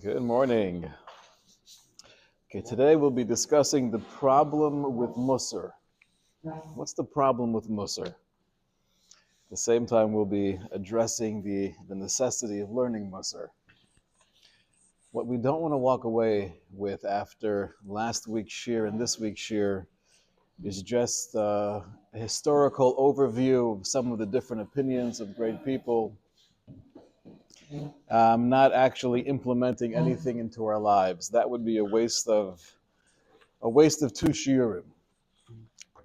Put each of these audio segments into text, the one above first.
Good morning. Okay, today we'll be discussing the problem with Mussar. What's the problem with Mussar? At the same time, we'll be addressing the necessity of learning Mussar. What we don't want to walk away with after last week's shiur and this week's shiur is just a historical overview of some of the different opinions of great people, not actually implementing anything into our lives. That would be a waste of two shiurim.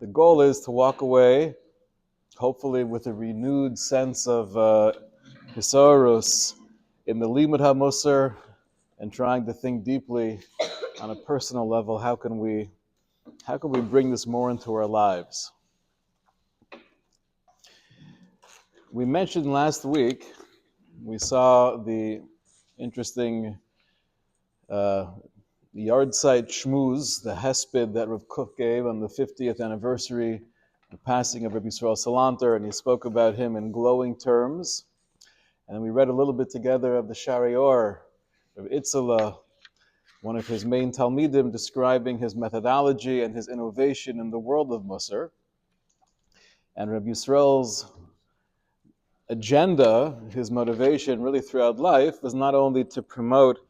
The goal is to walk away, hopefully with a renewed sense of hisarus in the limud hamusar, and trying to think deeply on a personal level. How can we bring this more into our lives? We mentioned last week, we saw the interesting yard site shmooze, the hesped that Rav Kook gave on the 50th anniversary, the passing of Rabbi Yisrael Salanter, and he spoke about him in glowing terms. And we read a little bit together of the Shiur, Rav Itzela, one of his main Talmidim, describing his methodology and his innovation in the world of Mussar. And Rabbi Yisrael's agenda, his motivation really throughout life, was not only to promote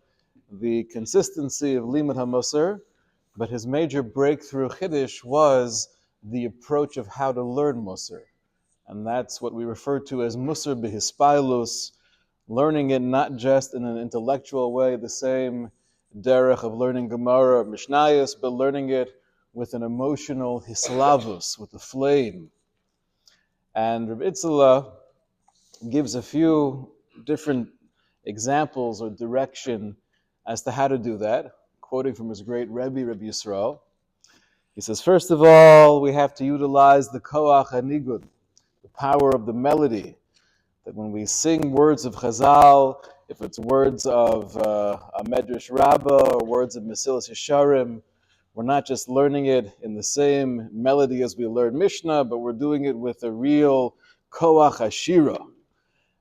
the consistency of limud hamusar, but his major breakthrough chiddush was the approach of how to learn Mussar. And that's what we refer to as Mussar b'hispailus, learning it not just in an intellectual way, the same derech of learning Gemara or Mishnayos, but learning it with an emotional hislavus, with a flame. And Reb Itzela gives a few different examples or direction as to how to do that, quoting from his great Rebbe, Rabbi Yisrael. He says, first of all, we have to utilize the koach hanigud, the power of the melody, that when we sing words of Chazal, if it's words of a Medrash Rabbah or words of Mesilas Yesharim, we're not just learning it in the same melody as we learn Mishnah, but we're doing it with a real koach hashira,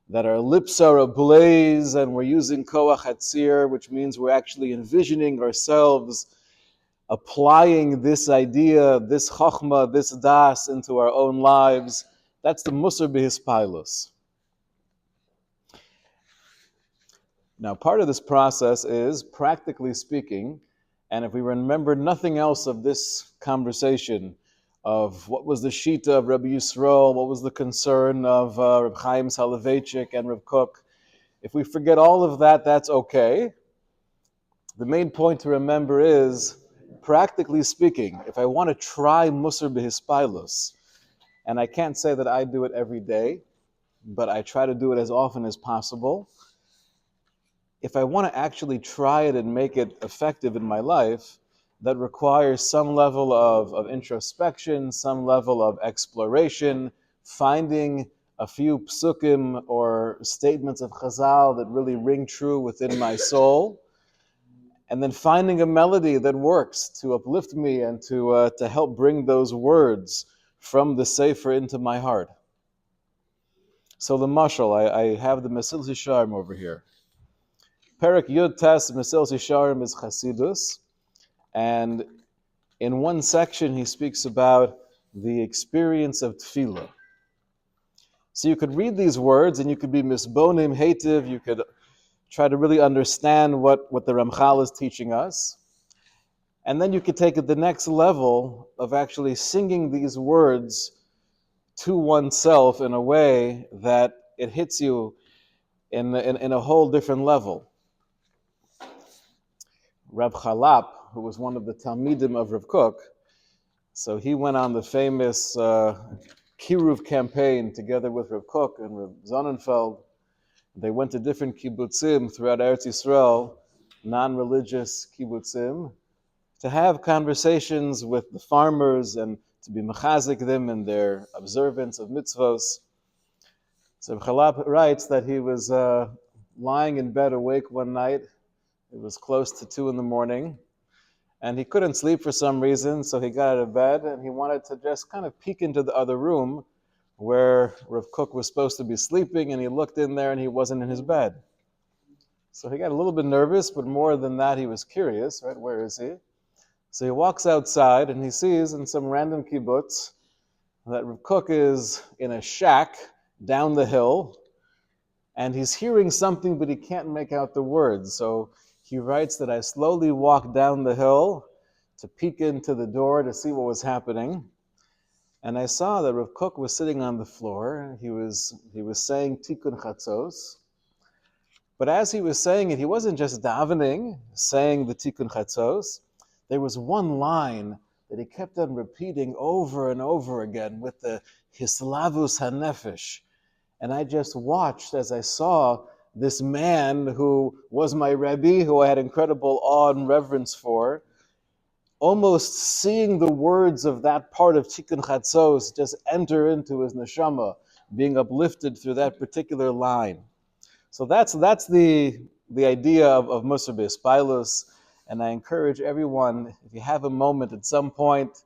that our lips are ablaze, and we're using koach hatzir, which means we're actually envisioning ourselves applying this idea, this chachma, this das into our own lives. That's the Mussar b'hispailus. Now, part of this process is, practically speaking, and if we remember nothing else of this conversation, of what was the shita of Rabbi Yisrael, what was the concern of Reb Chaim Soloveitchik and Rav Kook, if we forget all of that, that's okay. The main point to remember is, practically speaking, if I want to try Mussar b'hispailus, and I can't say that I do it every day, but I try to do it as often as possible, if I want to actually try it and make it effective in my life, that requires some level of introspection, some level of exploration, finding a few psukim or statements of Chazal that really ring true within my soul, and then finding a melody that works to uplift me and to help bring those words from the Sefer into my heart. So the mashal, I have the Mesilas Yesharim over here. Perek Yud Tes Mesilas Yesharim is Chasidus, and in one section he speaks about the experience of tefillah. So you could read these words and you could be misbonim hativ, you could try to really understand what the Ramchal is teaching us, and then you could take it the next level of actually singing these words to oneself in a way that it hits you in a whole different level. Reb Chalap, who was one of the Talmidim of Rav Kook, so he went on the famous Kiruv campaign together with Rav Kook and Rav Sonnenfeld. They went to different kibbutzim throughout Eretz Yisrael, non-religious kibbutzim, to have conversations with the farmers and to be mechazik them in their observance of mitzvos. So Reb Chalap writes that he was lying in bed awake one night. It was close to 2 a.m, and he couldn't sleep for some reason, so he got out of bed and he wanted to just kind of peek into the other room where Rav Kook was supposed to be sleeping, and he looked in there and he wasn't in his bed. So he got a little bit nervous, but more than that, he was curious, right? Where is he? So he walks outside and he sees in some random kibbutz that Rav Kook is in a shack down the hill, and he's hearing something, but he can't make out the words. So he writes that I slowly walked down the hill to peek into the door to see what was happening. And I saw that Rav Kook was sitting on the floor. He was saying Tikkun Chatzos. But as he was saying it, he wasn't just davening, saying the Tikkun Chatzos. There was one line that he kept on repeating over and over again with the Hislavus HaNefesh. And I just watched as I saw this man who was my Rebbe, who I had incredible awe and reverence for, almost seeing the words of that part of Tikkun Chatzos just enter into his neshama, being uplifted through that particular line. So that's the idea of Mussar B'Espilus, and I encourage everyone, if you have a moment at some point,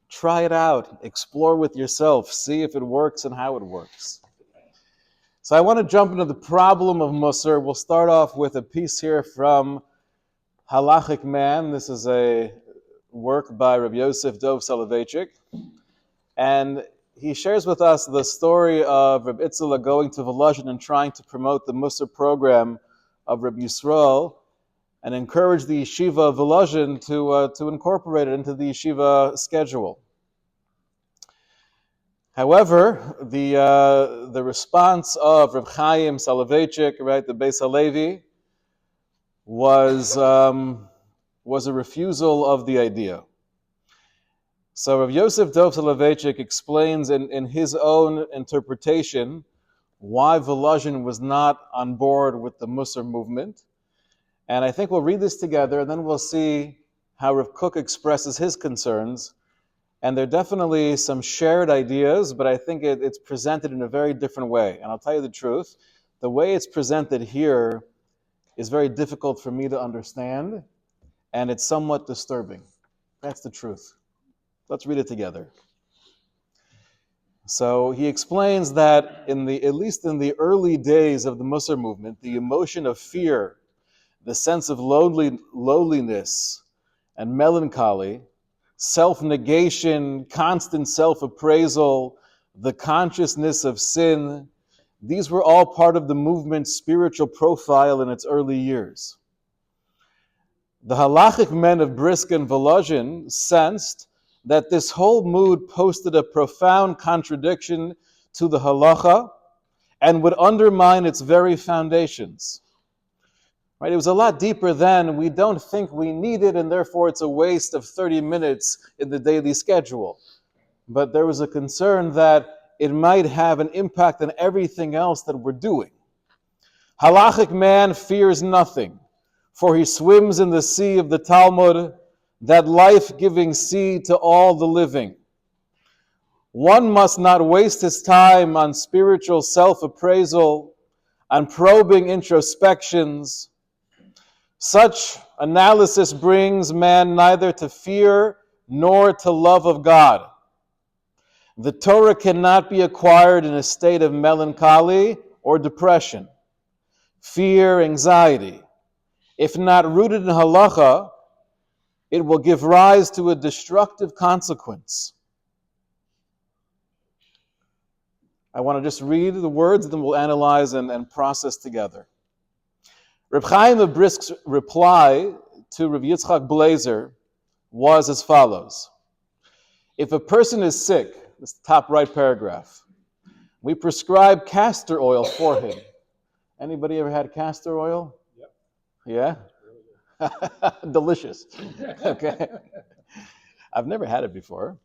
try it out, explore with yourself, see if it works and how it works. So I want to jump into the problem of Mussar. We'll start off with a piece here from Halachic Man. This is a work by Rabbi Yosef Dov Soloveitchik. And he shares with us the story of Rabbi Itzela going to Volozhin and trying to promote the Mussar program of Rabbi Yisrael and encourage the yeshiva of Volozhin to incorporate it into the yeshiva schedule. However, the response of Reb Chaim Soloveitchik, right, the Beis Halevi, was a refusal of the idea. So Rav Yosef Dov Soloveitchik explains in his own interpretation why Volozhin was not on board with the Mussar movement. And I think we'll read this together, and then we'll see how Rav Kook expresses his concerns. And there are definitely some shared ideas, but I think it's presented in a very different way. And I'll tell you the truth, the way it's presented here is very difficult for me to understand, and it's somewhat disturbing. That's the truth. Let's read it together. So he explains that at least in the early days of the Mussar movement, the emotion of fear, the sense of lowliness and melancholy, self-negation, constant self-appraisal, the consciousness of sin, these were all part of the movement's spiritual profile in its early years. The halachic men of Brisk and Volozhin sensed that this whole mood posted a profound contradiction to the halacha and would undermine its very foundations. Right? It was a lot deeper than we don't think we need it, and therefore it's a waste of 30 minutes in the daily schedule. But there was a concern that it might have an impact on everything else that we're doing. Halachic man fears nothing, for he swims in the sea of the Talmud, that life-giving sea to all the living. One must not waste his time on spiritual self-appraisal, on probing introspections. Such analysis brings man neither to fear nor to love of God. The Torah cannot be acquired in a state of melancholy or depression, fear, anxiety. If not rooted in halacha, it will give rise to a destructive consequence. I want to just read the words, then we'll analyze and process together. Reb Chaim of Brisk's reply to Rav Yitzchak Blazer was as follows. If a person is sick, this is the top right paragraph, we prescribe castor oil for him. Anybody ever had castor oil? Yep. Yeah? Delicious. Okay. I've never had it before.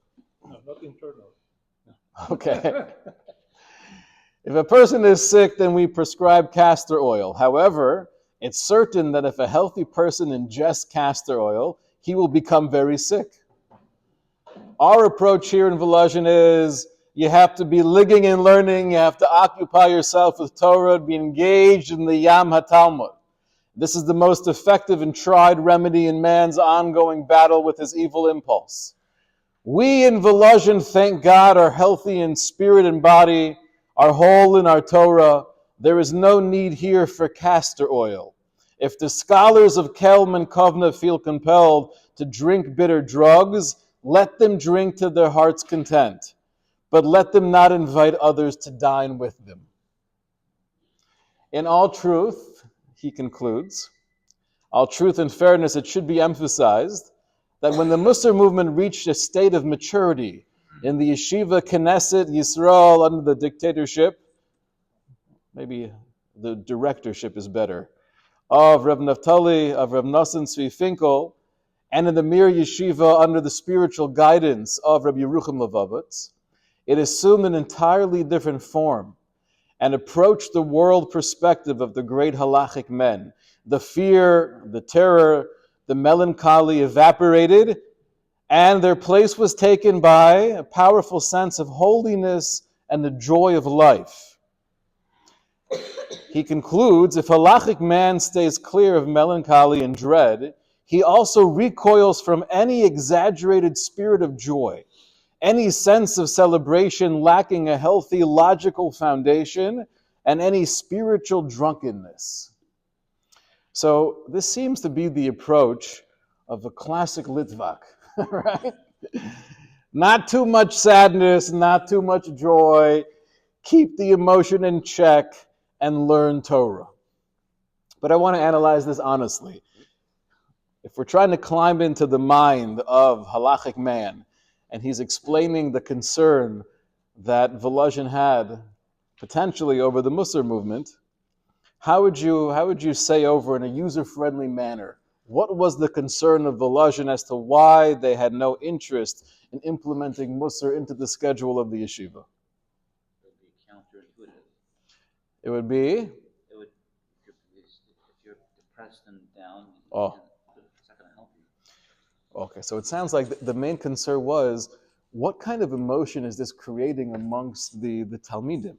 No, not internal. Okay. If a person is sick, then we prescribe castor oil. However, it's certain that if a healthy person ingests castor oil, he will become very sick. Our approach here in Volozhin is you have to be ligging and learning, you have to occupy yourself with Torah, be engaged in the Yam HaTalmud. This is the most effective and tried remedy in man's ongoing battle with his evil impulse. We in Volozhin, thank God, are healthy in spirit and body, are whole in our Torah, There is no need here for castor oil. If the scholars of Kelm and Kovna feel compelled to drink bitter drugs, let them drink to their heart's content, but let them not invite others to dine with them. In all truth, he concludes, all truth and fairness, it should be emphasized that when the Mussar movement reached a state of maturity in the Yeshiva Knesset Yisrael under the dictatorship, maybe the directorship is better, of Reb Naftali, of Reb Nosson Tzvi Finkel, and in the Mir Yeshiva under the spiritual guidance of Reb Yerucham Levovitz, it assumed an entirely different form and approached the world perspective of the great halachic men. The fear, the terror, the melancholy evaporated, and their place was taken by a powerful sense of holiness and the joy of life. He concludes, if halachic man stays clear of melancholy and dread, he also recoils from any exaggerated spirit of joy, any sense of celebration lacking a healthy logical foundation, and any spiritual drunkenness. So this seems to be the approach of a classic Litvak, right? Not too much sadness, not too much joy. Keep the emotion in check and learn Torah. But I want to analyze this honestly. If we're trying to climb into the mind of halachic man, and he's explaining the concern that Volozhin had potentially over the Mussar movement, how would you say over in a user-friendly manner, what was the concern of Volozhin as to why they had no interest in implementing Mussar into the schedule of the yeshiva? It would be counterintuitive. It would be? It would, if you're depressed and down, it's not going to help you. Okay, so it sounds like the main concern was, what kind of emotion is this creating amongst the Talmidim?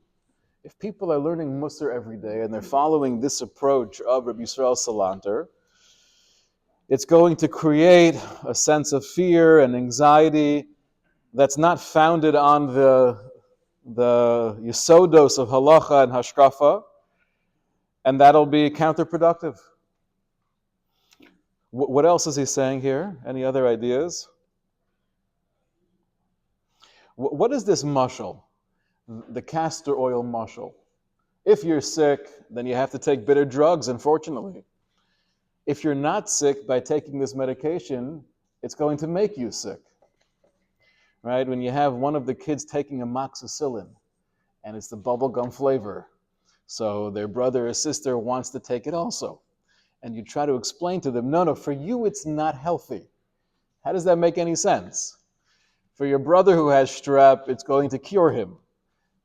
If people are learning Mussar every day and they're following this approach of Rabbi Yisrael Salanter, it's going to create a sense of fear and anxiety that's not founded on the yesodos of halacha and hashkafa, and that'll be counterproductive. What else is he saying here? Any other ideas? What is this mashal? The castor oil mashal. If you're sick, then you have to take bitter drugs, unfortunately. If you're not sick by taking this medication, it's going to make you sick. Right? When you have one of the kids taking amoxicillin, and it's the bubblegum flavor, so their brother or sister wants to take it also. And you try to explain to them, no, for you it's not healthy. How does that make any sense? For your brother who has strep, it's going to cure him.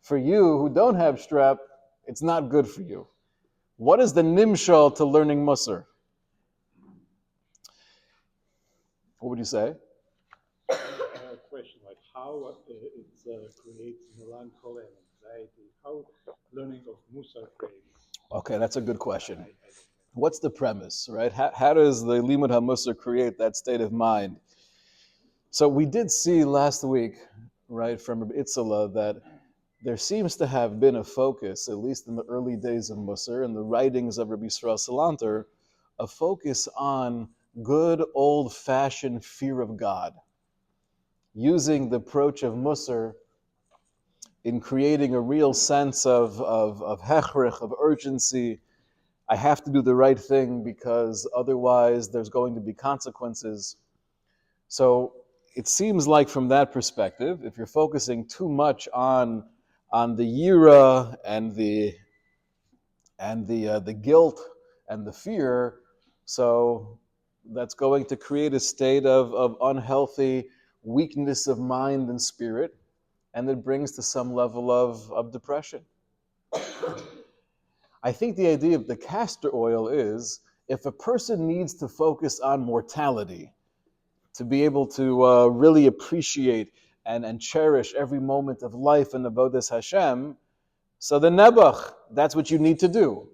For you who don't have strep, it's not good for you. What is the nimshal to learning Mussar? What would you say? A question like how it creates melancholy and anxiety. How learning of Mussar creates? Okay, that's a good question. What's the premise, right? How does the Limud HaMussar create that state of mind? So we did see last week, right, from Rabbi Itzala, that there seems to have been a focus, at least in the early days of Mussar, in the writings of Rabbi Yisrael Salanter, a focus on good old-fashioned fear of God, using the approach of Mussar in creating a real sense of hechrich, of urgency. I have to do the right thing because otherwise there's going to be consequences. So it seems like from that perspective, if you're focusing too much on the yira and the guilt and the fear, so that's going to create a state of unhealthy weakness of mind and spirit, and it brings to some level of depression. I think the idea of the castor oil is, if a person needs to focus on mortality, to be able to really appreciate and cherish every moment of life in the Avodas Hashem, so the nebuch, that's what you need to do.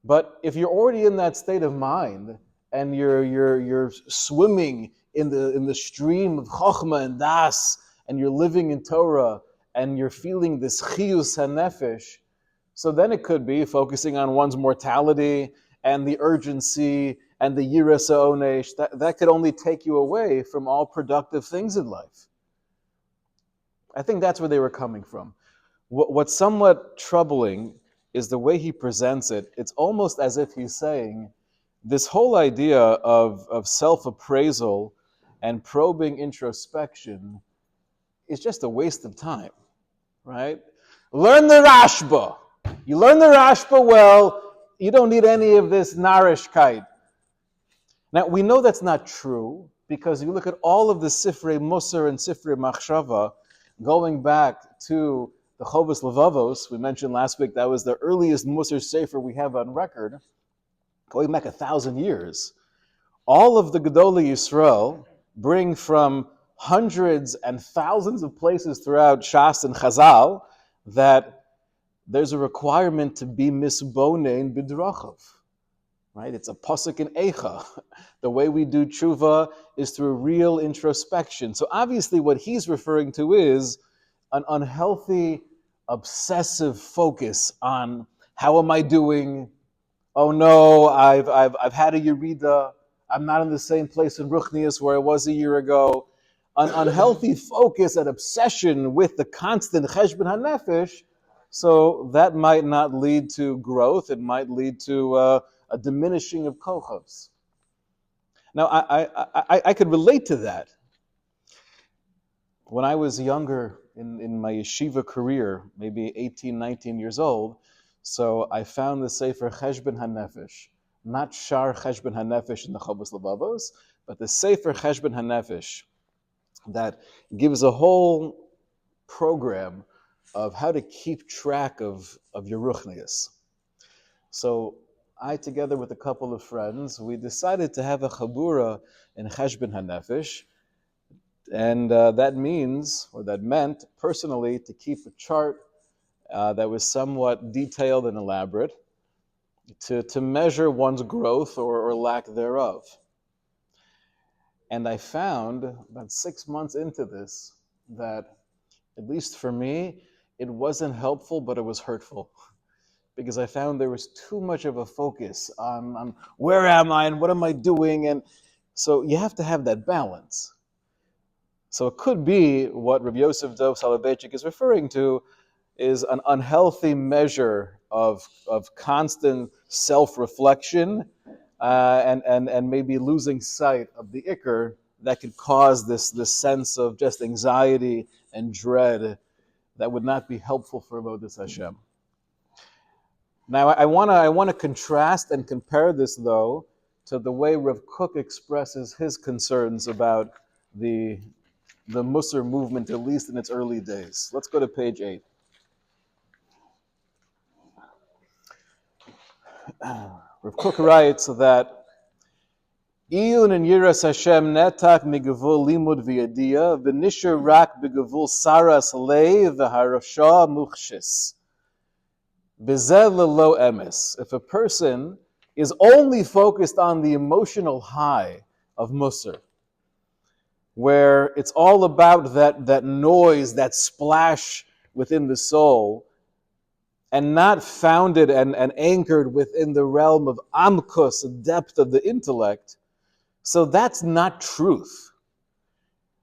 But if you're already in that state of mind and you're swimming in the stream of chokhmah and das, and you're living in Torah and you're feeling this chiyus hanefesh, So then it could be focusing on one's mortality and the urgency and the yiras ha'onesh. That could only take you away from all productive things in life. I think that's where they were coming from. What's somewhat troubling is the way he presents it. It's almost as if he's saying this whole idea of self-appraisal and probing introspection is just a waste of time, right? Learn the Rashba. You learn the Rashba well, you don't need any of this narishkeit. Now, we know that's not true because you look at all of the Sifrei Mussar and Sifrei Machshava, going back to the Chovos Levavos, we mentioned last week that was the earliest Mussar Sefer we have on record, going back 1,000 years. All of the Gedolei Yisrael bring from hundreds and thousands of places throughout Shas and Chazal that there's a requirement to be misbonein b'drachav. Right? It's a pasuk in Eicha. The way we do tshuva is through real introspection. So obviously what he's referring to is an unhealthy, obsessive focus on how am I doing? Oh no, I've had a yerida. I'm not in the same place in Ruchnius where I was a year ago. An unhealthy focus and obsession with the constant cheshbon hanefesh. So that might not lead to growth. It might lead to a diminishing of kochos. Now, I could relate to that. When I was younger in my yeshiva career, maybe 18, 19 years old, so I found the Sefer Cheshbon HaNefesh, not Shar Cheshbon HaNefesh in the Chovos Levavos, but the Sefer Cheshbon HaNefesh that gives a whole program of how to keep track of your ruchnius. So I, together with a couple of friends, we decided to have a chabura in Cheshbon HaNefesh, and that meant personally to keep a chart that was somewhat detailed and elaborate to measure one's growth or lack thereof. And I found about 6 months into this that, at least for me, it wasn't helpful, but it was hurtful. Because I found there was too much of a focus on where am I and what am I doing, and so you have to have that balance. So it could be what Rabbi Yosef Dov Soloveitchik is referring to is an unhealthy measure of constant self-reflection and maybe losing sight of the ikr that could cause this sense of just anxiety and dread that would not be helpful for Avodas Hashem. Now, I want to contrast and compare this, though, to the way Rav Kook expresses his concerns about the Mussar movement, at least in its early days. Let's go to page 8. Rav Kook writes that Iyun and Yiras Hashem netak migavul limud v'yadiya v'nishur rak b'gavul saras lei v'harasha muchshis. If a person is only focused on the emotional high of Mussar, where it's all about that noise, that splash within the soul, and not founded and anchored within the realm of amkus, the depth of the intellect, so that's not truth.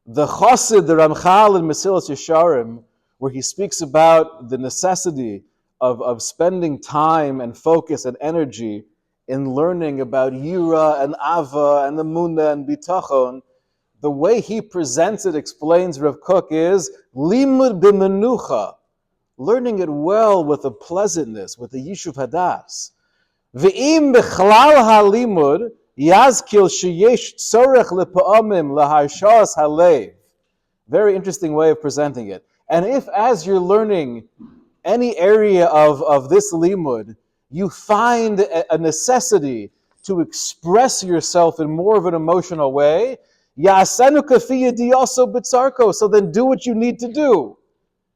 The Chassid, the Ramchal in Mesilas Yesharim, where he speaks about the necessity of spending time and focus and energy in learning about Yira and Ava and the Muna and Bitachon, the way he presents it, explains Rav Kook, is limud b'menucha, learning it well with a pleasantness, with a yishuv hadas. V'im b'chlal halimud yazkil sheyesh tzorech lepa'amim laharshas halev. Very interesting way of presenting it. And if, as you're learning any area of this limud, you find a necessity to express yourself in more of an emotional way, ya'asenu kafi yadiyaso b'tzarko, so then do what you need to do.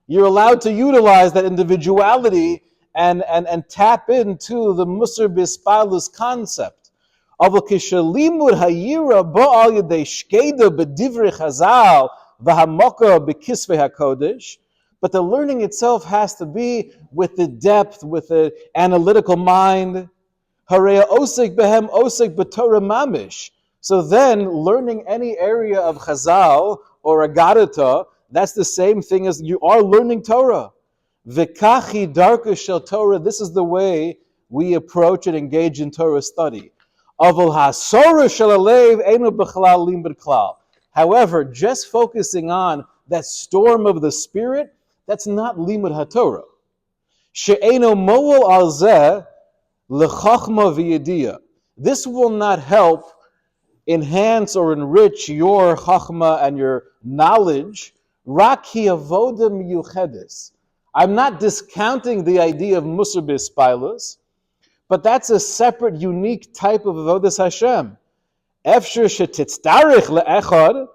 You're allowed to utilize that individuality and tap into the Mussar B'Ispalus concept. Aval kishalimud hayira ba'al yadei shkeda b'divrei chazal v'hamaka b'kisvei hakodesh, But the learning itself has to be with the depth, with the analytical mind. Hareya osik behem osik b'Torah mamish. So then, learning any area of Chazal or Agadata, that's the same thing as you are learning Torah. V'kachi darka shel Torah, this is the way we approach and engage in Torah study. Aval hasora shel alev einu b'chalal limud klal. However, just focusing on that storm of the spirit, that's not limud haTorah. She'eino moel al zeh lechachma v'yediyah. This will not help enhance or enrich your chachma and your knowledge. Rak hi avoda miyuchedes. I'm not discounting the idea of Mussar b'Ispilus, but that's a separate, unique type of avodas Hashem. Efshir shetitzdarich le'echad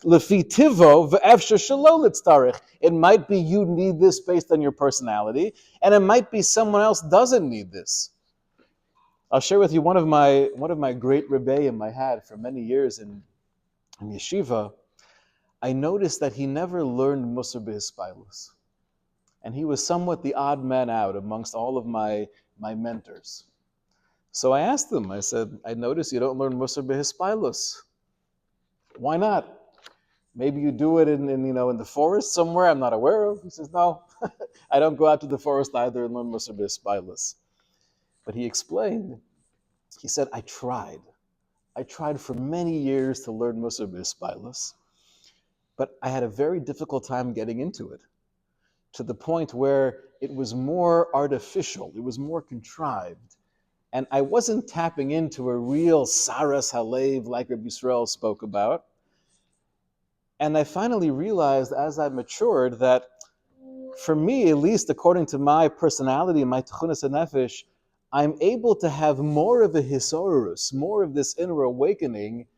lefi tivo ve'efshir shelo litzdarich. It might be you need this based on your personality, and it might be someone else doesn't need this. I'll share with you one of my great rebbeim I had for many years in yeshiva. I noticed that he never learned Mussar b'Ispilus, and he was somewhat the odd man out amongst all of my mentors. So I asked him. I said, "I noticed you don't learn Mussar b'Ispilus. Why not? Maybe you do it in the forest somewhere I'm not aware of." He says, "No, I don't go out to the forest either and learn Mussar b'Ispilus." But he explained, he said, I tried for many years to learn Mussar b'Ispilus, but I had a very difficult time getting into it, to the point where it was more artificial, it was more contrived, and I wasn't tapping into a real Saras Halev like Rabbi Yisrael spoke about. And I finally realized as I matured that for me, at least according to my personality and my Techunas HaNefesh, I'm able to have more of a hisorus, more of this inner awakening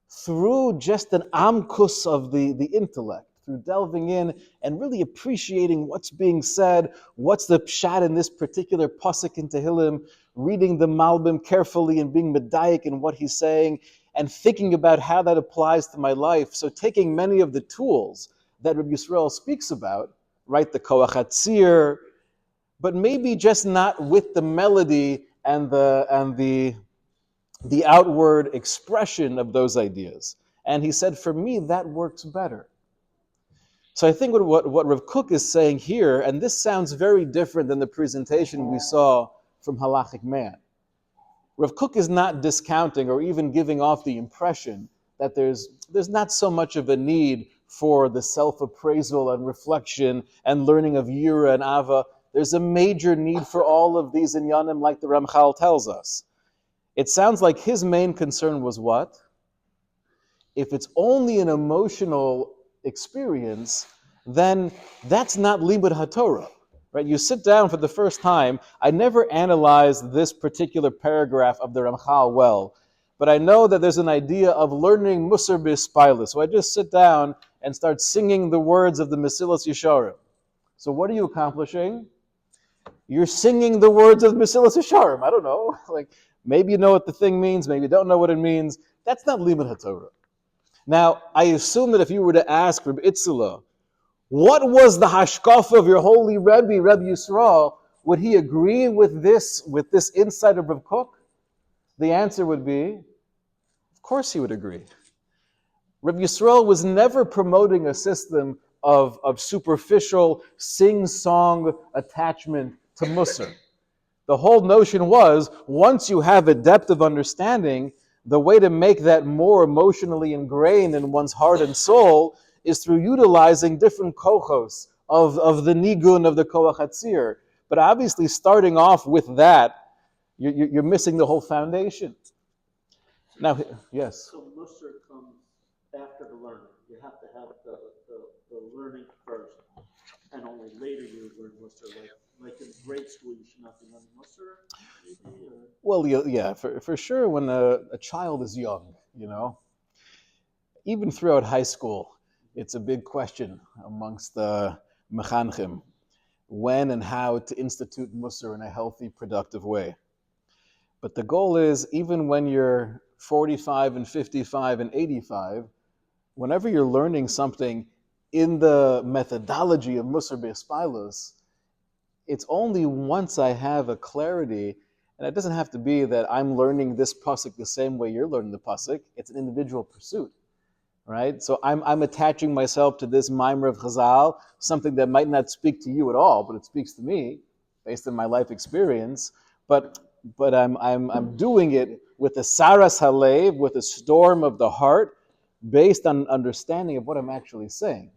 through just an amkus of the intellect, through delving in and really appreciating what's being said, what's the pshat in this particular pasuk in Tehillim, reading the Malbim carefully and being medayik in what he's saying, and thinking about how that applies to my life. So taking many of the tools that Rabbi Yisrael speaks about, right, the koach hatzir, but maybe just not with the melody and the outward expression of those ideas. And he said, for me, that works better. So I think what Rav Kook is saying here, and this sounds very different than the presentation we saw from Halachic Man. Rav Kook is not discounting or even giving off the impression that there's not so much of a need for the self-appraisal and reflection and learning of Yira and Ava. There's a major need for all of these inyanim, like the Ramchal tells us. It sounds like his main concern was what? If it's only an emotional experience, then that's not limud haTorah, right? You sit down for the first time. I never analyzed this particular paragraph of the Ramchal well, but I know that there's an idea of learning Mussar b'Ispilus. So I just sit down and start singing the words of the Mesilas Yesharim. So what are you accomplishing? You're singing the words of Mesilas Yesharim. I don't know. Like, maybe you know what the thing means, maybe you don't know what it means. That's not limud haTorah. Now, I assume that if you were to ask Reb Itzela, what was the hashkafa of your holy Rebbe, Rebbe Yisrael, would he agree with this insight of Reb Kook? The answer would be, of course he would agree. Rebbe Yisrael was never promoting a system of superficial sing-song attachment to Mussar. The whole notion was, once you have a depth of understanding, the way to make that more emotionally ingrained in one's heart and soul is through utilizing different kochos of the nigun, of the koach hatzir. But obviously, starting off with that, you're missing the whole foundation. Now, yes? So Mussar comes after the learning. You have to have the learning first, and only later you learn Mussar. Like in grade school, you should not be learning Mussar, maybe? Or? Well, yeah, for sure when a child is young, even throughout high school, it's a big question amongst the mechanchim, when and how to institute Mussar in a healthy, productive way. But the goal is, even when you're 45 and 55 and 85, whenever you're learning something, in the methodology of Mussar Be'espilus, it's only once I have a clarity, and it doesn't have to be that I'm learning this pasuk the same way you're learning the pasuk. It's an individual pursuit, right? So I'm attaching myself to this mimer of Chazal, something that might not speak to you at all, but it speaks to me based on my life experience. But I'm doing it with a saras halev, with a storm of the heart, based on understanding of what I'm actually saying.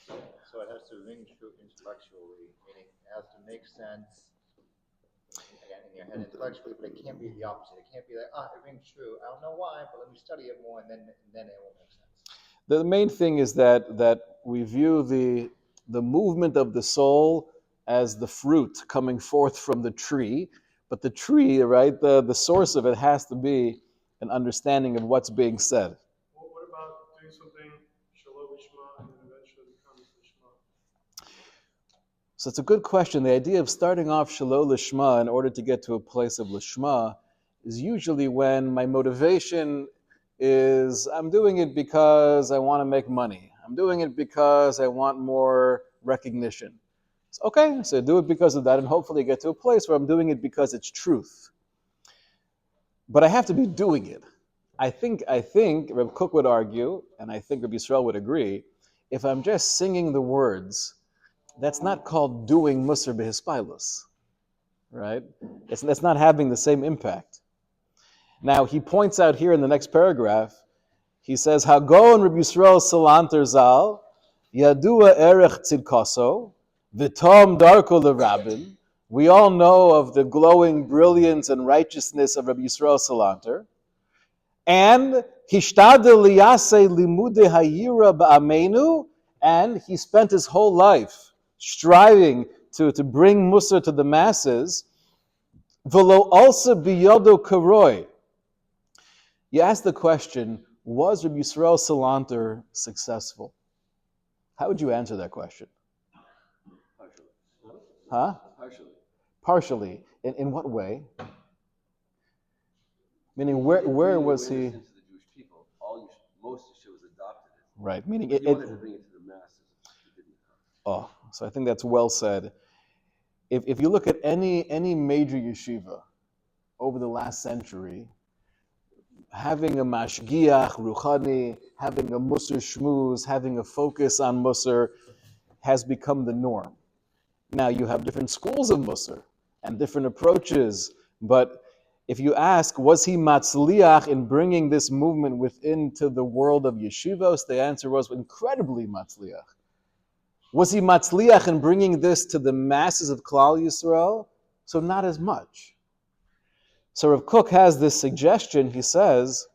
So it has to ring true intellectually, meaning it has to make sense again in your head intellectually, but it can't be the opposite. It can't be like, it rings true. I don't know why, but let me study it more, and then it will make sense. The main thing is that we view the movement of the soul as the fruit coming forth from the tree, but the tree, right, the source of it has to be an understanding of what's being said. Well, what about doing something shalom lishma and then eventually becomes lishma? So it's a good question. The idea of starting off shalom lishma in order to get to a place of lishma is usually when my motivation is I'm doing it because I want to make money. I'm doing it because I want more recognition. So, okay, so do it because of that, and hopefully get to a place where I'm doing it because it's truth. But I have to be doing it. I think Reb Kook would argue, and I think Reb Yisrael would agree, if I'm just singing the words, that's not called doing Mussar Be'espilus, right? That's not having the same impact. Now, he points out here in the next paragraph, he says, Hagon Reb Yisrael Salanter Zal, Yadua Erech Tzidkaso, V'tom Darko LeRabin. We all know of the glowing brilliance and righteousness of Reb Yisrael Salanter. And Hishtadel Liyase Limude Hayira Ba'amenu, and he spent his whole life striving to bring Mussar to the masses. V'lo also biyodo karoi. You ask the question, was Rabbi Yisrael Salanter successful? How would you answer that question? Partially. Huh? Partially. Partially. In what way? Meaning, where was he? To the Jewish people, most Yeshua was adopted. Right. Meaning he wanted to bring it to the masses. He didn't. Oh, so I think that's well said. If you look at any major yeshiva over the last century, having a mashgiach, ruchani, having a Mussar shmuz, having a focus on Mussar has become the norm. Now you have different schools of Mussar and different approaches, but if you ask, was he matzliach in bringing this movement within to the world of yeshivos, the answer was incredibly matzliach. Was he matzliach in bringing this to the masses of Klal Yisrael? So not as much. So Rav Kook has this suggestion, he says,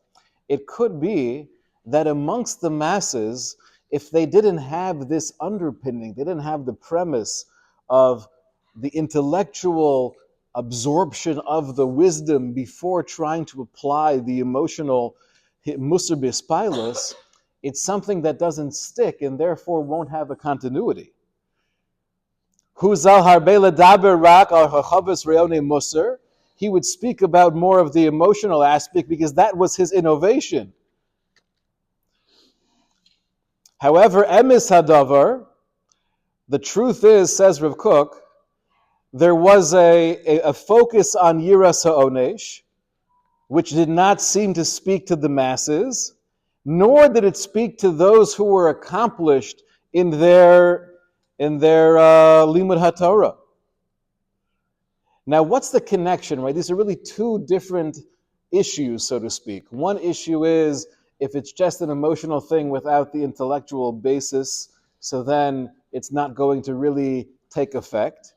it could be that amongst the masses, if they didn't have this underpinning, they didn't have the premise of the intellectual absorption of the wisdom before trying to apply the emotional Mussar Be'espilus, it's something that doesn't stick and therefore won't have a continuity. Huzal harbe ledaber rak al hachavas reone Mussar. He would speak about more of the emotional aspect because that was his innovation. However, emes hadavar, the truth is, says Rav Kook, there was a focus on yiras ha'onesh, which did not seem to speak to the masses, nor did it speak to those who were accomplished in their limud haTorah. Now, what's the connection, right? These are really two different issues, so to speak. One issue is if it's just an emotional thing without the intellectual basis, so then it's not going to really take effect.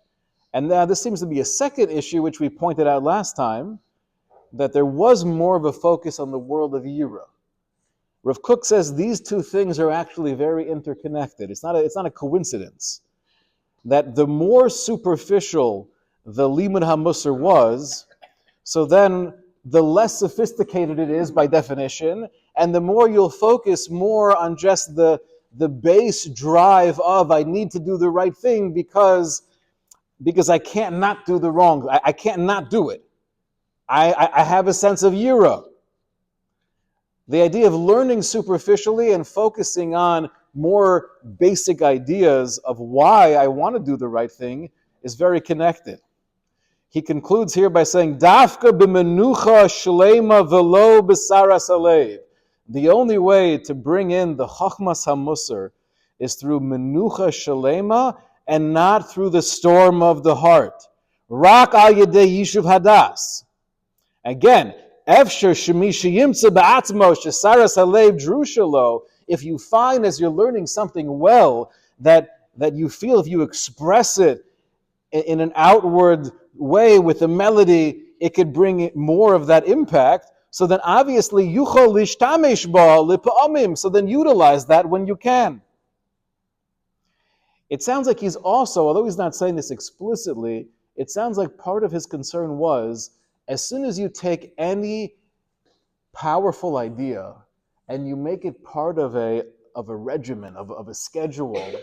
And now this seems to be a second issue, which we pointed out last time, that there was more of a focus on the world of Yira. Rav Kook says these two things are actually very interconnected. It's not a coincidence that the more superficial the Limud HaMussar was, so then the less sophisticated it is by definition, and the more you'll focus more on just the base drive of I need to do the right thing because I can't not do the wrong. I can't not do it. I have a sense of Yira. The idea of learning superficially and focusing on more basic ideas of why I want to do the right thing is very connected. He concludes here by saying, Dafka b'menucha shleima velo b'saras alev. The only way to bring in the Chachmas HaMussar is through menucha shleima and not through the storm of the heart. Rak al yedei yishuv hadas. Again, efsher shemi sheyimtza ba'atzmo shesaras alev drushalo. If you find as you're learning something well that you feel if you express it in an outward way with a melody, it could bring more of that impact. So then obviously, yuchol lishtamesh ba lipa'amim. So then utilize that when you can. It sounds like he's also, although he's not saying this explicitly, it sounds like part of his concern was, as soon as you take any powerful idea and you make it part of a regimen, of a schedule,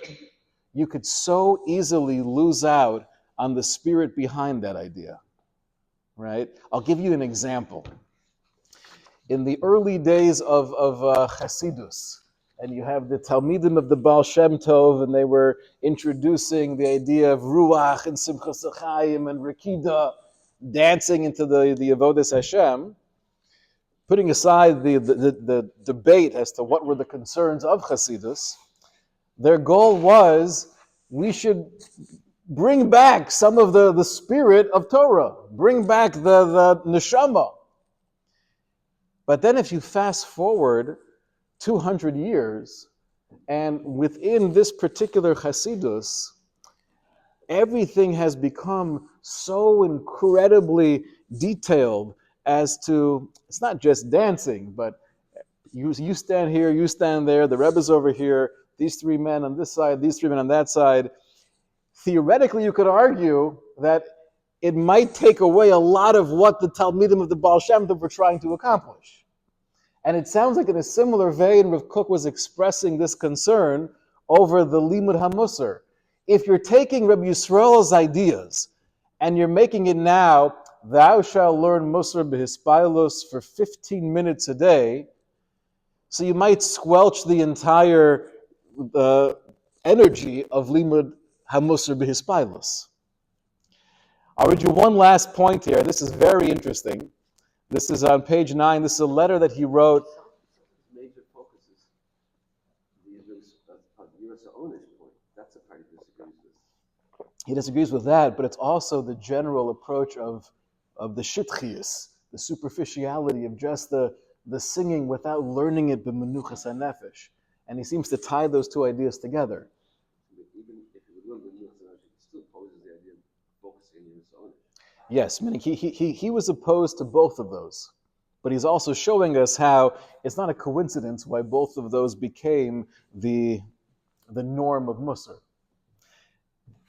you could so easily lose out on the spirit behind that idea, right? I'll give you an example. In the early days of Hasidus, and you have the Talmidim of the Baal Shem Tov, and they were introducing the idea of Ruach and Simchas Chaim and Rikida, dancing into the Avodas Hashem, putting aside the debate as to what were the concerns of Hasidus, their goal was we should bring back some of the spirit of Torah, bring back the neshama. But then if you fast forward 200 years, and within this particular Hasidus, everything has become so incredibly detailed as to, it's not just dancing, but you stand here, you stand there, the Rebbe's over here, these three men on this side, these three men on that side. Theoretically, you could argue that it might take away a lot of what the Talmidim of the Baal Shem Tov were trying to accomplish. And it sounds like in a similar vein, Rav Kook was expressing this concern over the Limud HaMussar. If you're taking Rabbi Yisrael's ideas and you're making it now, thou shalt learn Mussar b'hispailos for 15 minutes a day, so you might squelch the entire energy of Limud HaMussar b'hispailos. I'll read you one last point here. This is very interesting. This is on page 9. This is a letter that he wrote. Major focus is the U.S. owner's point. That's the part he disagrees with. He disagrees with that, but it's also the general approach of the shitchius, the superficiality of just the singing without learning it b'menuchas hanefesh. And he seems to tie those two ideas together. But even if you would learn the nuance, it still poses the idea of focusing on U.S. ownership. Yes, meaning he was opposed to both of those. But he's also showing us how it's not a coincidence why both of those became the norm of Mussar.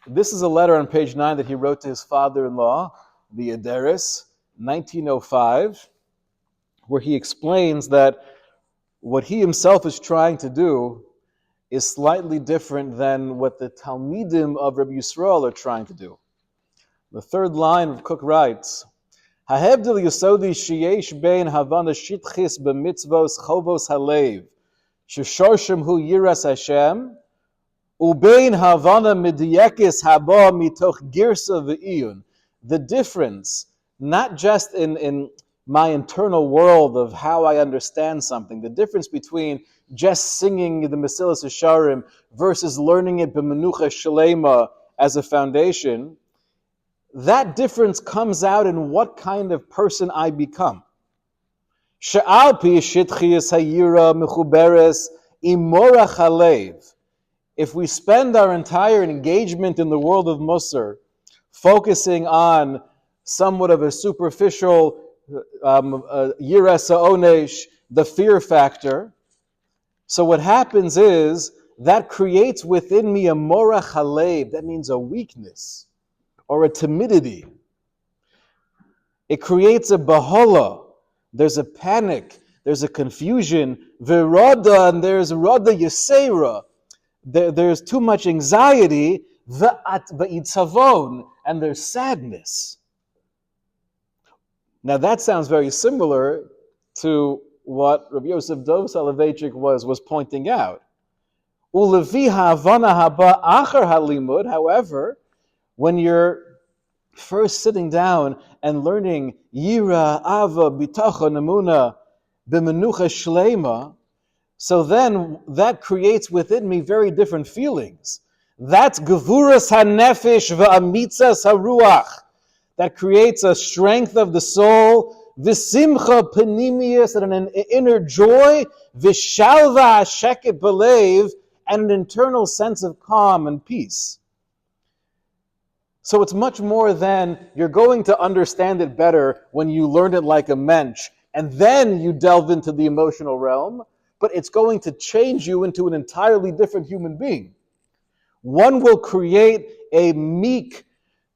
This is a letter on page 9 that he wrote to his father-in-law, the Ederis, 1905, where he explains that what he himself is trying to do is slightly different than what the Talmidim of Rabbi Yisrael are trying to do. The third line of Kook writes, "Hahevdil yisodi sheyesh bein havana shitchis b'mitzvos chovos halev, sheshorshim hu yiras Hashem, ubein havana midiyekis haba mitoch girsa v'iyun." The difference, not just in my internal world of how I understand something, the difference between just singing the Mesilas Yesharim versus learning it b'menucha shalema as a foundation, that difference comes out in what kind of person I become. She'al pi shitchias hayira mechuberes imorach halev. If we spend our entire engagement in the world of Mussar focusing on somewhat of a superficial yiras ha'onesh, the fear factor, so what happens is that creates within me a morach halev. That means a weakness or a timidity. It creates a bahola. There's a panic. There's a confusion. Virada, and there's rada yesera. There's too much anxiety. Va'itzavon, and there's sadness. Now that sounds very similar to what Rabbi Yosef Dov Soloveitchik was pointing out. Ulevi ha'avana haba achar halimud. However, when you're first sitting down and learning Yira, Ava, Bitachon, Emuna, B'menucha Shlema, so then that creates within me very different feelings. That's Gevuras HaNefesh V'amitzas HaRuach. That creates a strength of the soul, V'simcha Panimius, and an inner joy, V'shalva Sheket Belev, and an internal sense of calm and peace. So it's much more than you're going to understand it better when you learn it like a mensch, and then you delve into the emotional realm, but it's going to change you into an entirely different human being. One will create a meek,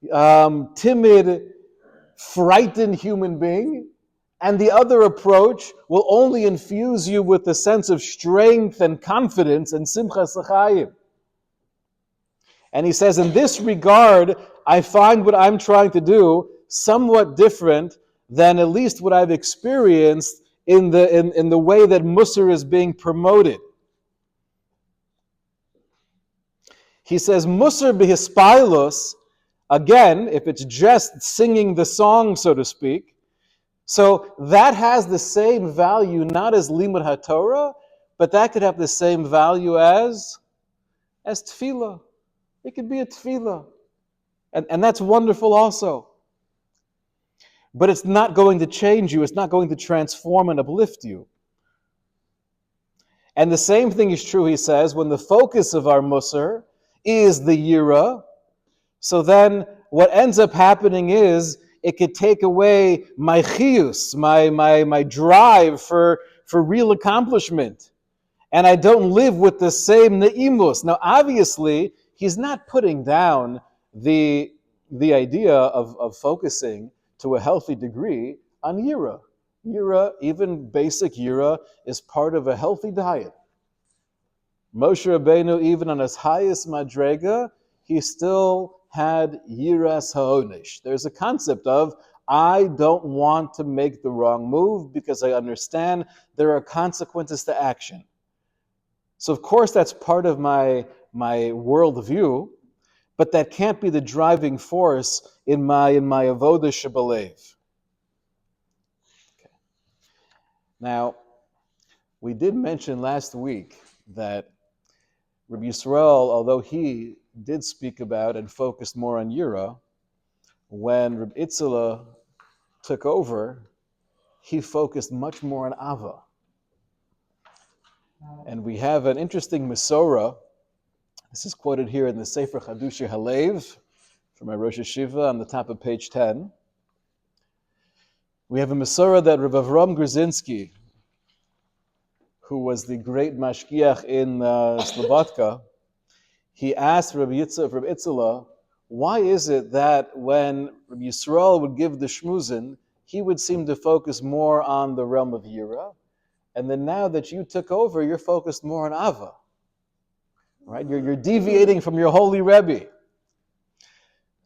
timid, frightened human being, and the other approach will only infuse you with a sense of strength and confidence and simchas l'chaim. And he says, in this regard, I find what I'm trying to do somewhat different than at least what I've experienced in the way that Mussar is being promoted. He says, Mussar bihispailos, again, if it's just singing the song, so to speak, so that has the same value, not as limud haTorah, but that could have the same value as tefillah. It could be a tefillah. And that's wonderful also. But it's not going to change you. It's not going to transform and uplift you. And the same thing is true, he says, when the focus of our Mussar is the Yira. So then what ends up happening is it could take away my chiyus, my drive for real accomplishment. And I don't live with the same ne'imus. Now, obviously, he's not putting down the idea of focusing to a healthy degree on Yira. Yira, even basic Yira, is part of a healthy diet. Moshe Rabbeinu, even on his highest madrega, he still had Yiras ha'onish. There's a concept of, I don't want to make the wrong move because I understand there are consequences to action. So of course that's part of my worldview, but that can't be the driving force in my avodah shebelev. Okay. Now, we did mention last week that Rabbi Yisrael, although he did speak about and focused more on Yira, when Rabbi Itzela took over, he focused much more on Ava. And we have an interesting Masorah. This is quoted here in the Sefer Chadushi Halev from my Rosh Hashiva on the top of page 10. We have a Masorah that Rav Avram Grzinski, who was the great mashgiach in Slobodka, he asked Rabbi Itzela, why is it that when Rabbi Yisrael would give the shmuzin, he would seem to focus more on the realm of Yira, and then now that you took over, you're focused more on Ava. Right? You're deviating from your holy Rebbe.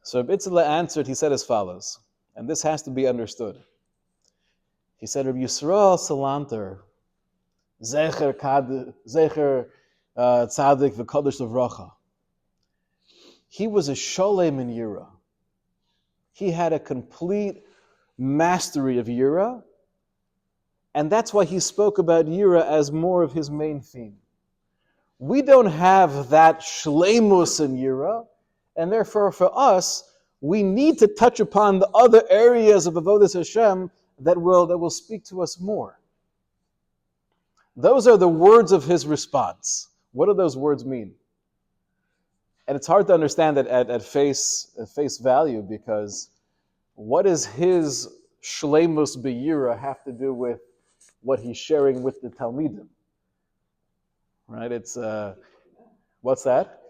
So Rabbi Itzela answered, he said as follows, and this has to be understood. He said, Rabbi Yisrael Salanter, Zecher Tzadik v'Kodesh Levracha. He was a Sholem in Yira. He had a complete mastery of Yira, and that's why he spoke about Yira as more of his main theme. We don't have that shleimus in Yira, and therefore for us, we need to touch upon the other areas of Avodas Hashem that will speak to us more. Those are the words of his response. What do those words mean? And it's hard to understand that at face value, because what does his shleimus b'yira have to do with what he's sharing with the Talmidim? Right? It's what's that?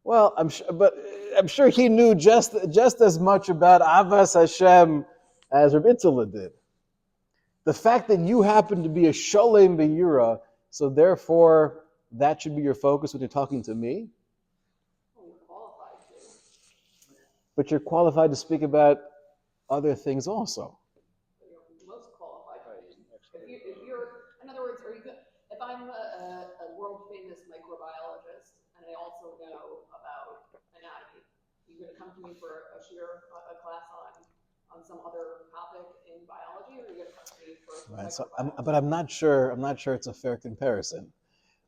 Well, I'm sure he knew just as much about Avas Hashem as Rabbi Itzela did. The fact that you happen to be a Sholem b'yira, so therefore that should be your focus when you're talking to me. Well, you're qualified to. But you're qualified to speak about other things also. But you're most qualified. If you're, in other words, if I'm a world famous microbiologist, and I also know about anatomy. You going to come to me for a Shiur, a class on some other topic in biology, or are you going to come to me for Right. So, but I'm not sure. I'm not sure it's a fair comparison.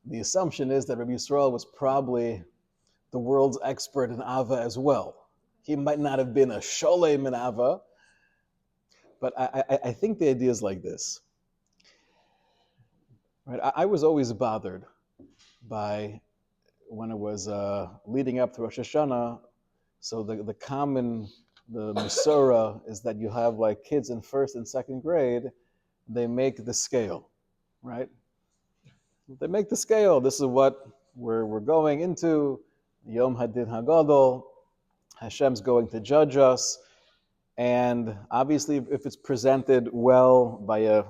The assumption is that Rabbi Yisrael was probably the world's expert in Ava as well. He might not have been a sholem in Ava, but I think the idea is like this. Right? I was always bothered by when it was leading up to Rosh Hashanah. So the common, the Mussar is that you have like kids in first and second grade, they make the scale, right? They make the scale. This is what we're going into. Yom Hadin Hagadol. Hashem's going to judge us. And obviously, if it's presented well by a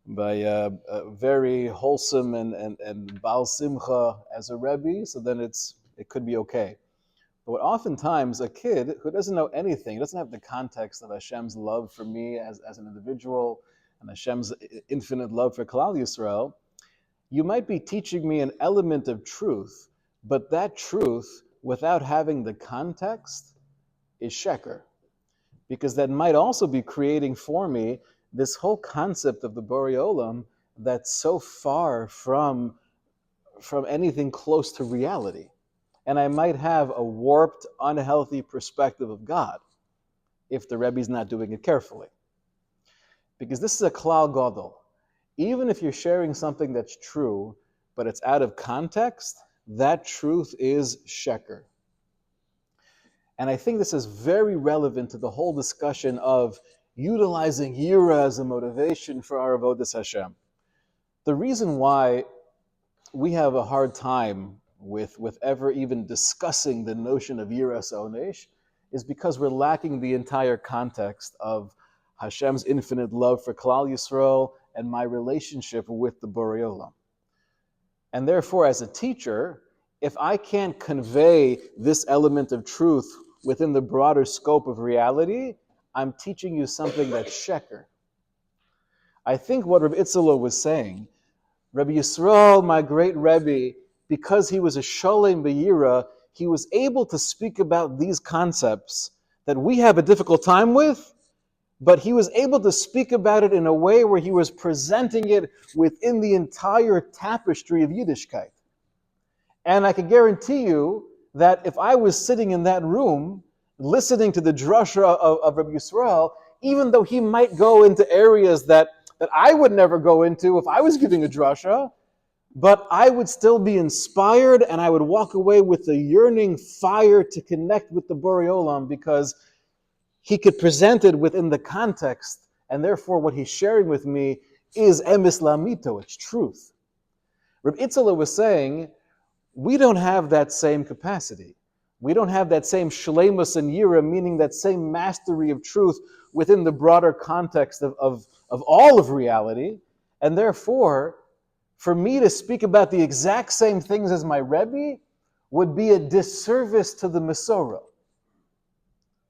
very wholesome and Baal Simcha as a Rebbe, so then it could be okay. But oftentimes, a kid who doesn't know anything, doesn't have the context of Hashem's love for me as an individual and Hashem's infinite love for Klal Yisrael, you might be teaching me an element of truth, but that truth, without having the context, is sheker. Because that might also be creating for me this whole concept of the Borei Olam that's so far from anything close to reality. And I might have a warped, unhealthy perspective of God if the Rebbe's not doing it carefully. Because this is a klal gadol. Even if you're sharing something that's true, but it's out of context, that truth is sheker. And I think this is very relevant to the whole discussion of utilizing Yira as a motivation for our avodas Hashem. The reason why we have a hard time with ever even discussing the notion of Yiras Onesh is because we're lacking the entire context of Hashem's infinite love for Klal Yisrael and my relationship with the Borei Olam. And therefore, as a teacher, if I can't convey this element of truth within the broader scope of reality, I'm teaching you something that's sheker. I think what Rabbi Itzela was saying, Rabbi Yisrael, my great Rebbe, because he was a sholem b'yira, he was able to speak about these concepts that we have a difficult time with, but he was able to speak about it in a way where he was presenting it within the entire tapestry of Yiddishkeit. And I can guarantee you that if I was sitting in that room listening to the drasha of Rabbi Yisrael, even though he might go into areas that I would never go into if I was giving a drasha, but I would still be inspired and I would walk away with a yearning fire to connect with the Borei Olam because he could present it within the context, and therefore what he's sharing with me is emes lamito, it's truth. Rabbi Itzela was saying, we don't have that same capacity. We don't have that same shleimus and yira, meaning that same mastery of truth within the broader context of all of reality. And therefore, for me to speak about the exact same things as my Rebbe would be a disservice to the Masorah.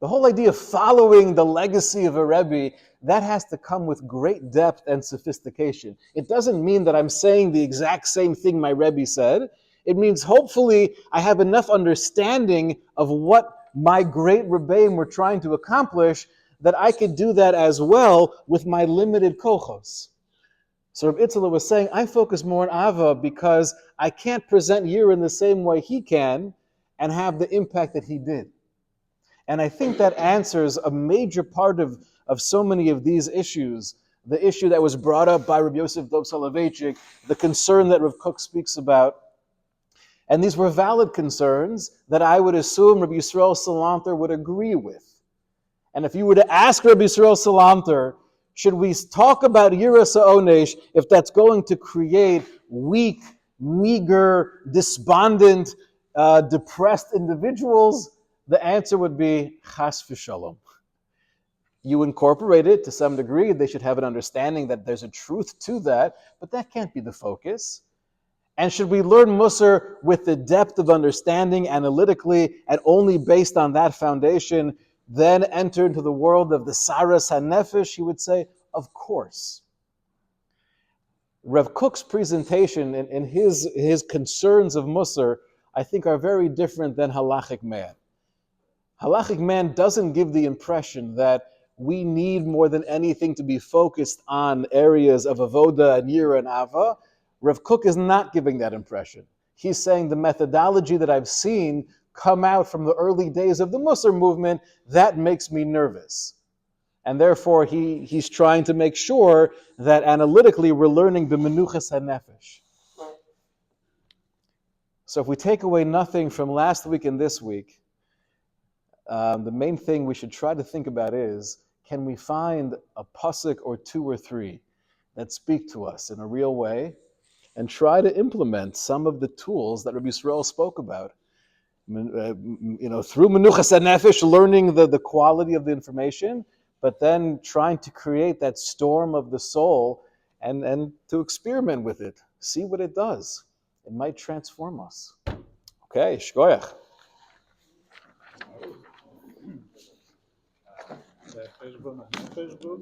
The whole idea of following the legacy of a Rebbe, that has to come with great depth and sophistication. It doesn't mean that I'm saying the exact same thing my Rebbe said. It means hopefully I have enough understanding of what my great Rebbeim were trying to accomplish that I could do that as well with my limited kochos. So Rabbi Itzela was saying, I focus more on Ava because I can't present Yira in the same way he can and have the impact that he did. And I think that answers a major part of so many of these issues. The issue that was brought up by Rabbi Yosef Dov Soloveitchik, the concern that Rav Kook speaks about. And these were valid concerns that I would assume Rabbi Yisrael Salanter would agree with. And if you were to ask Rabbi Yisrael Salanter, should we talk about Yiras Onesh if that's going to create weak, meager, despondent, depressed individuals? The answer would be chas v'shalom. You incorporate it to some degree. They should have an understanding that there's a truth to that, but that can't be the focus. And should we learn Mussar with the depth of understanding analytically and only based on that foundation, then enter into the world of the Saras HaNefesh? He would say, of course. Rav Kook's presentation and his concerns of Mussar, I think, are very different than halachic man. Halachic man doesn't give the impression that we need more than anything to be focused on areas of avoda and yira and ava. Rav Kook is not giving that impression. He's saying the methodology that I've seen come out from the early days of the Mussar movement, that makes me nervous. And therefore, he's trying to make sure that analytically we're learning the menuchas hanefesh. So if we take away nothing from last week and this week, the main thing we should try to think about is, can we find a pasuk or two or three that speak to us in a real way and try to implement some of the tools that Rabbi Yisrael spoke about? Through menuchas hanefesh, learning the quality of the information, but then trying to create that storm of the soul and to experiment with it, see what it does. It might transform us. Okay, shkoyach. זה החשבון הנפש בו,